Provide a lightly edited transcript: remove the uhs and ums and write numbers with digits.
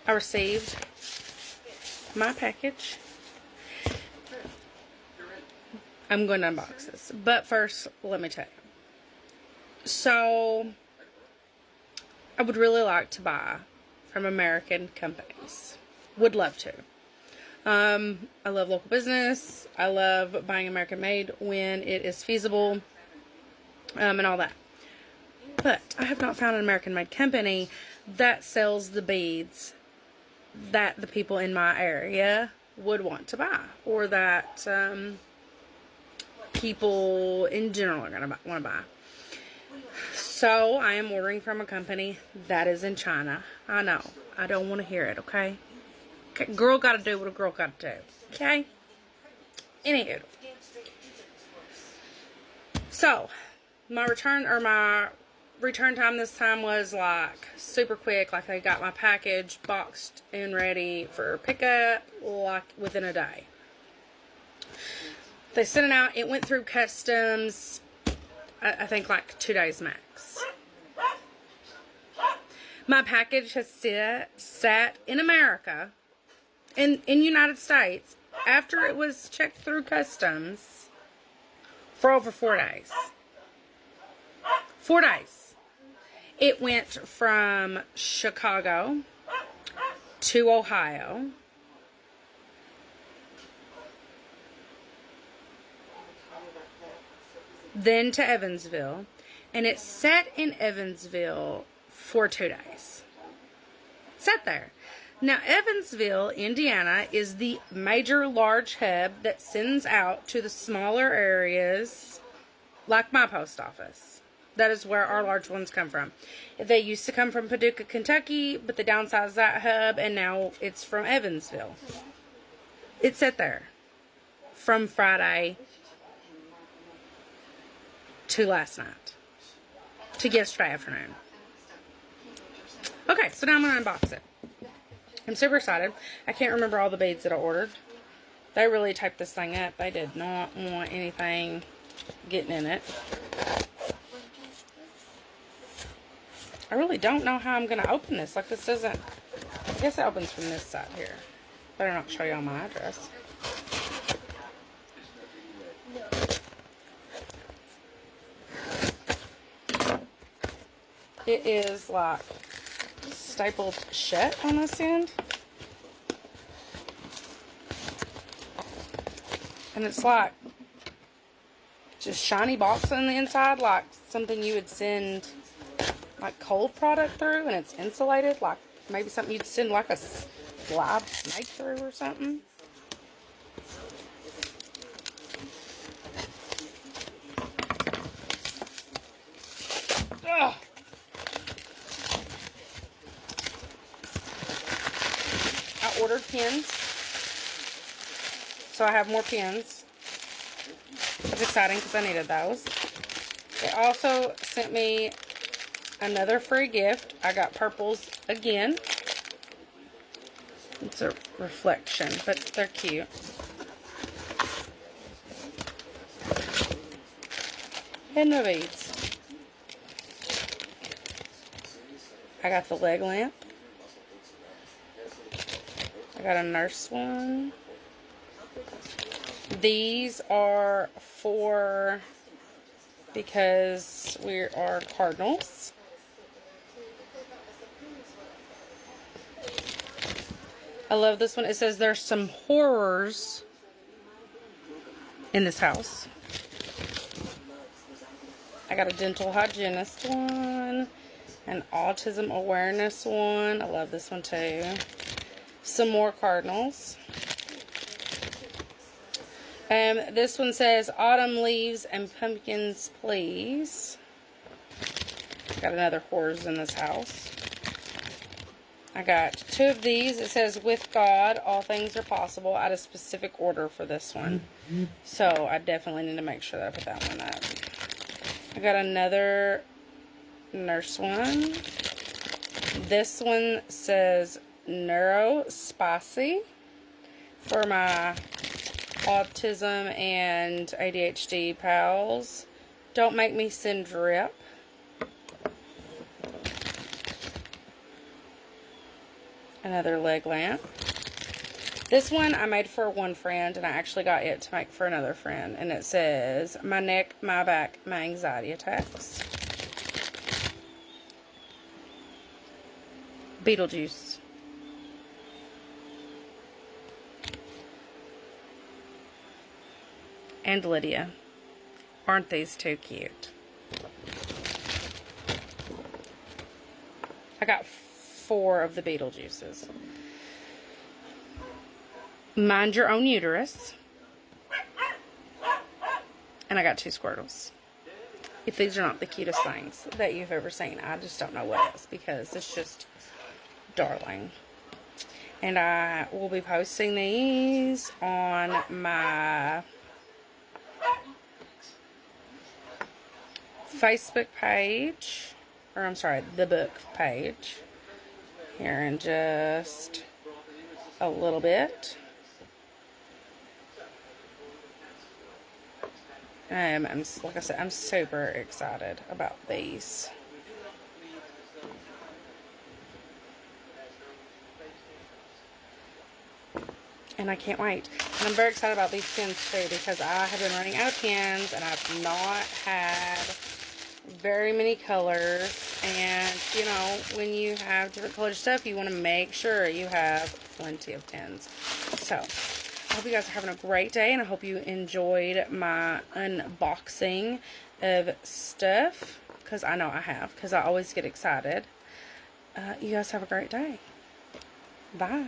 I received my package. I'm going to unbox this. But first, let me tell you. So, I would really like to buy from American companies. Would love to. I love local business. I love buying American made when it is feasible. And all that. But I have not found an American made company that sells the beads that the people in my area would want to buy, or that people in general are going to want to buy. So I am ordering from a company that is in China. I know. I don't want to hear it, okay? Girl got to do what a girl got to do, okay? Anywho. So, my return time this time was like super quick. Like, they got my package boxed and ready for pickup like within a day. They sent it out. It went through customs, I think like 2 days max. My package has sat in America, in United States, after it was checked through customs for over 4 days. 4 days. It went from Chicago to Ohio. Then to Evansville. And it sat in Evansville for 2 days. Sat there. Now, Evansville, Indiana, is the major large hub that sends out to the smaller areas, like my post office. That is where our large ones come from. They used to come from Paducah, Kentucky, but they downsized that hub, and now it's from Evansville. It sat there from Friday to last night, to yesterday afternoon. Okay, so now I'm going to unbox it. I'm super excited. I can't remember all the beads that I ordered. They really typed this thing up. They did not want anything getting in it. I really don't know how I'm going to open this. Like, this doesn't... I guess it opens from this side here. Better not show y'all my address. It is, like, stapled shut on this end. And it's, like, just shiny box on the inside. Like, something you would send... like cold product through, and it's insulated, like maybe something you'd send like a live snake through or something. Ugh. I ordered pins, so I have more pins. It's exciting because I needed those. They also sent me another free gift. I got purples again. It's a reflection, but they're cute. And the beads. I got the leg lamp. I got a nurse one. These are for, because we are cardinals. I love this one. It says there's some horrors in this house. I got a dental hygienist one, an autism awareness one. I love this one too. Some more cardinals. This one says autumn leaves and pumpkins, please. Got another horrors in this house. I got 2 of these. It says, with God, all things are possible. I had a specific order for this one. So, I definitely need to make sure that I put that one up. I got another nurse one. This one says, neuro spicy, for my autism and ADHD pals. Don't make me send drip. Another leg lamp. This one I made for one friend, and I actually got it to make for another friend. And it says, my neck, my back, my anxiety attacks. Beetlejuice. And Lydia. Aren't these too cute? I got 4 of the Beetlejuices. Mind Your Own Uterus. And I got 2 Squirtles. If these are not the cutest things that you've ever seen, I just don't know what is, because it's just darling. And I will be posting these on my Facebook page, or I'm sorry, the book page, here in just a little bit. Like I said, I'm super excited about these. And I can't wait. And I'm very excited about these pins too, because I have been running out of pins and I've not had very many colors. And you know, when you have different colored stuff, you want to make sure you have plenty of pins. So I hope you guys are having a great day, and I hope you enjoyed my unboxing of stuff, because I know I have, because I always get excited. You guys have a great day. Bye.